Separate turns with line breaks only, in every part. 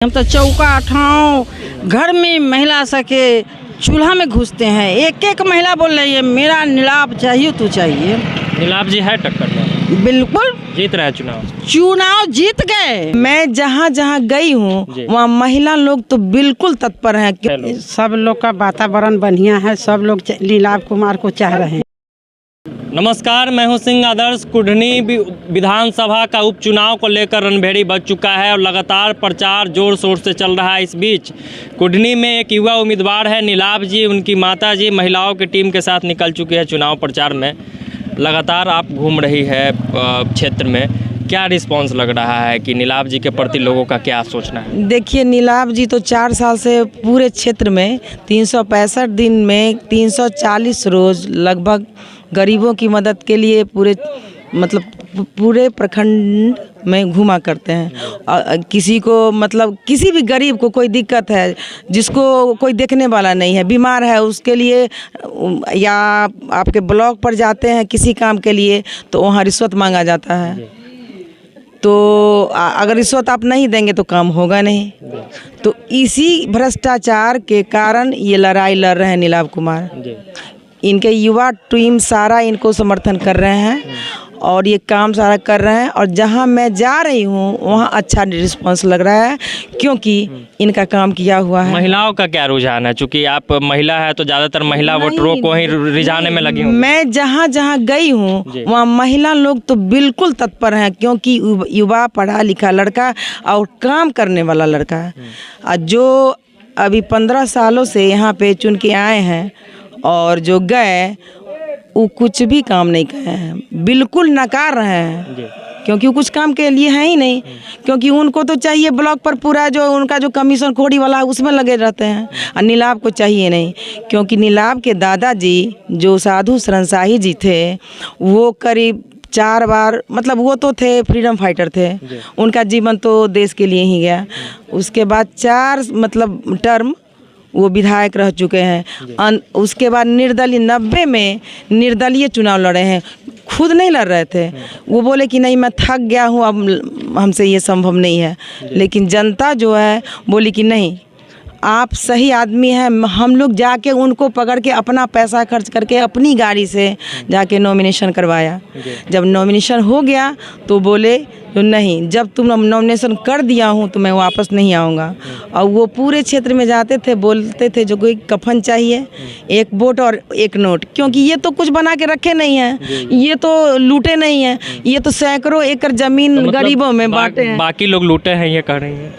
हम तो चौका ठाव घर में महिला सके चूल्हा में घुसते हैं। एक एक महिला बोल रही है मेरा नीलाभ चाहिए तो चाहिए।
नीलाभ जी है टक्कर में,
बिल्कुल
जीत रहे हैं
चुनाव जीत गए। मैं जहाँ जहाँ गई हूँ वहाँ महिला लोग तो बिल्कुल तत्पर हैं।
सब लोग का वातावरण बढ़िया है, सब लोग नीलाभ कुमार को चाह रहे हैं।
नमस्कार, मैं हूं सिंह आदर्श। कुढ़नी विधानसभा का उपचुनाव को लेकर रणभेड़ी बज चुका है और लगातार प्रचार जोर शोर से चल रहा है। इस बीच कुढ़नी में एक युवा उम्मीदवार है नीलाभ जी, उनकी माता जी महिलाओं की टीम के साथ निकल चुकी है चुनाव प्रचार में। लगातार आप घूम रही है क्षेत्र में, क्या रिस्पांस लग रहा है कि नीलाभ जी के प्रति लोगों का क्या सोचना है?
देखिए, नीलाभ जी तो 4 साल से पूरे क्षेत्र में 365 दिन में 340 रोज लगभग गरीबों की मदद के लिए पूरे प्रखंड में घुमा करते हैं। किसी को किसी भी गरीब को कोई दिक्कत है, जिसको कोई देखने वाला नहीं है, बीमार है, उसके लिए या आपके ब्लॉक पर जाते हैं किसी काम के लिए तो वहाँ रिश्वत मांगा जाता है। तो अगर रिश्वत आप नहीं देंगे तो काम होगा नहीं। तो इसी भ्रष्टाचार के कारण ये लड़ाई लड़ रहे हैं नीलाभ कुमार। इनके युवा टीम सारा इनको समर्थन कर रहे हैं और ये काम सारा कर रहे हैं। और जहां मैं जा रही हूं वहां अच्छा रिस्पांस लग रहा है क्योंकि इनका काम किया हुआ है।
महिलाओं का क्या रुझान है? चूँकि आप महिला है तो ज़्यादातर महिला वोटरों को ही रिझाने में लगी हूँ।
मैं जहाँ जहाँ गई हूँ वहाँ महिला लोग तो बिल्कुल तत्पर हैं क्योंकि युवा पढ़ा लिखा लड़का और काम करने वाला लड़का है। जो अभी 15 सालों से यहाँ पे चुन के आए हैं और जो गए वो कुछ भी काम नहीं करे हैं, बिल्कुल नकार रहे हैं क्योंकि वो कुछ काम के लिए है ही नहीं। क्योंकि उनको तो चाहिए ब्लॉक पर पूरा जो उनका जो कमीशन खोड़ी वाला है उसमें लगे रहते हैं और नीलाभ को चाहिए नहीं। क्योंकि नीलाभ के दादाजी जो साधु सरनशाही जी थे वो करीब 4 बार वो तो थे फ्रीडम फाइटर थे, उनका जीवन तो देश के लिए ही गया। उसके बाद 4 टर्म वो विधायक रह चुके हैं। उसके बाद निर्दलीय 90 में निर्दलीय चुनाव लड़े हैं, खुद नहीं लड़ रहे थे। वो बोले कि नहीं मैं थक गया हूँ, अब हमसे ये संभव नहीं है। लेकिन जनता जो है बोली कि नहीं आप सही आदमी हैं। हम लोग जाके उनको पकड़ के अपना पैसा खर्च करके अपनी गाड़ी से जाके नॉमिनेशन करवाया। जब नॉमिनेशन हो गया तो बोले तो नहीं, जब तुम नॉमिनेशन कर दिया हूँ तो मैं वापस नहीं आऊँगा। और वो पूरे क्षेत्र में जाते थे, बोलते थे जो कोई कफन चाहिए, 1 वोट और 1 नोट। क्योंकि ये तो कुछ बना के रखे नहीं हैं, ये तो लूटे नहीं हैं, ये तो सैकड़ों एकड़ जमीन तो गरीबों में बांटे हैं।
बाकी लोग लूटे हैं ये कह रही हैं?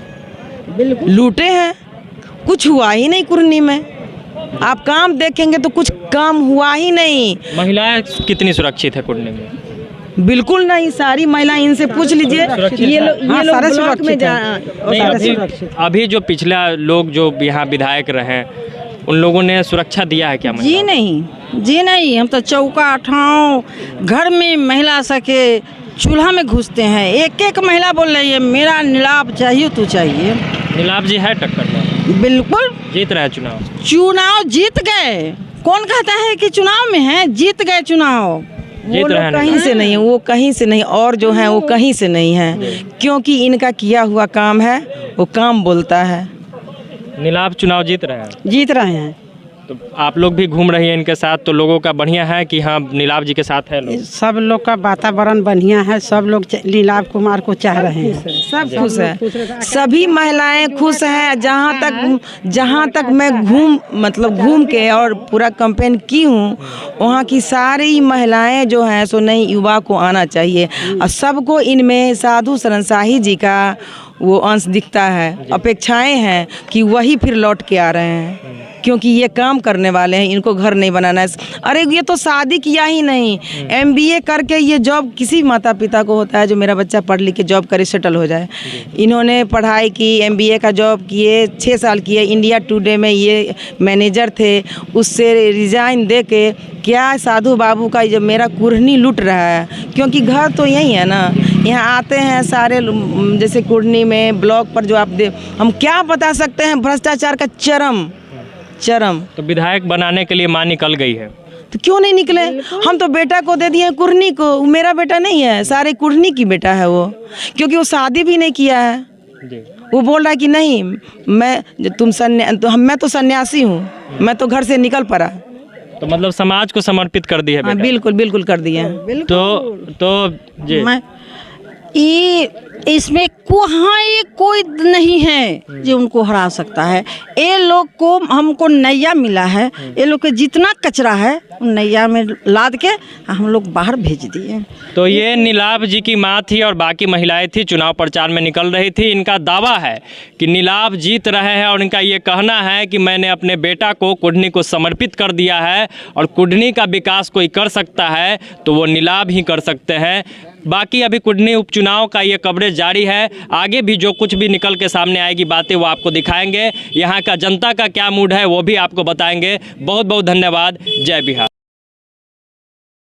बिल्कुल लूटे हैं, कुछ हुआ ही नहीं कुढ़नी में। आप काम देखेंगे तो कुछ काम हुआ ही नहीं।
महिलाएं कितनी सुरक्षित है कुढ़नी में?
बिल्कुल नहीं, सारी महिलाएं इनसे पूछ लीजिए। ये लोग ब्लॉक में
अभी जो पिछला लोग जो यहाँ विधायक रहे उन लोगों ने सुरक्षा दिया है क्या?
जी नहीं, हम तो चौका ठाव घर में महिला सके चूल्हा में घुसते हैं। एक एक महिला बोल रही है मेरा नीलाभ चाहिए तो चाहिए।
नीलाभ जी है टक्कर में,
बिल्कुल
जीत रहे हैं
चुनाव जीत गए। कौन कहता है कि चुनाव में है? जीत गए चुनाव। वो लोग कहीं से नहीं है, वो कहीं से नहीं, और जो है वो कहीं से नहीं है। क्योंकि इनका किया हुआ काम है, वो काम बोलता है।
नीलाभ चुनाव जीत रहे हैं। तो आप लोग भी घूम रही हैं इनके साथ, तो लोगों का बढ़िया है कि हाँ नीलाभ जी के साथ है लोग?
सब लोग का वातावरण बढ़िया है, सब लोग नीलाभ कुमार को चाह रहे हैं।
सब खुश है, सभी महिलाएं खुश हैं। जहाँ तक मैं घूम के और पूरा कैंपेन की हूँ वहाँ की सारी महिलाएं जो हैं सो नहीं युवा को आना चाहिए। और सबको इनमें साधु सरनशाही जी का वो अंश दिखता है। अपेक्षाएं हैं कि वही फिर लौट के आ रहे हैं क्योंकि ये काम करने वाले हैं, इनको घर नहीं बनाना है। अरे ये तो शादी किया ही नहीं, MBA करके ये जॉब किसी माता पिता को होता है जो मेरा बच्चा पढ़ लिख के जॉब करे सेटल हो जाए। इन्होंने पढ़ाई की, MBA का जॉब किए, 6 साल किए। इंडिया टुडे में ये मैनेजर थे, उससे रिजाइन दे के क्या साधु बाबू का जो मेरा कुढ़नी लूट रहा है। क्योंकि घर तो यही है ना, यहाँ आते हैं सारे जैसे कुढ़नी में ब्लॉक पर जो हम क्या बता सकते हैं भ्रष्टाचार का चरम।
तो विधायक बनाने के लिए मां निकल गई है
तो क्यों नहीं निकले? हम तो बेटा को दे दिए कुढ़नी को, मेरा बेटा नहीं है, सारे कुढ़नी की बेटा है वो, क्योंकि वो शादी भी नहीं किया है। वो बोल रहा है कि नहीं, मैं तो सन्यासी हूँ, मैं तो घर से निकल पड़ा।
तो मतलब समाज को समर्पित कर दी है
हाँ,
बेटा।
बिल्कुल बिल्कुल कर दिए हैं।
तो जी
मैं ये इसमें ये कोई नहीं है जो उनको हरा सकता है। ये लोग को हमको नैया मिला है, ये लोग के जितना कचरा है नैया में लाद के हम लोग बाहर भेज दिए।
तो ये नीलाभ जी की माँ थी और बाकी महिलाएं थी, चुनाव प्रचार में निकल रही थी। इनका दावा है कि नीलाभ जीत रहे हैं और इनका ये कहना है कि मैंने अपने बेटा को कुढ़नी को समर्पित कर दिया है और कुढ़नी का विकास कोई कर सकता है तो वो नीलाभ ही कर सकते हैं। बाकी अभी कुढ़नी उपचुनाव का ये कवरेज जारी है, आगे भी जो कुछ भी निकल के सामने आएगी बातें वो आपको दिखाएंगे। यहाँ का जनता का क्या मूड है वो भी आपको बताएंगे। बहुत बहुत धन्यवाद। जय बिहार।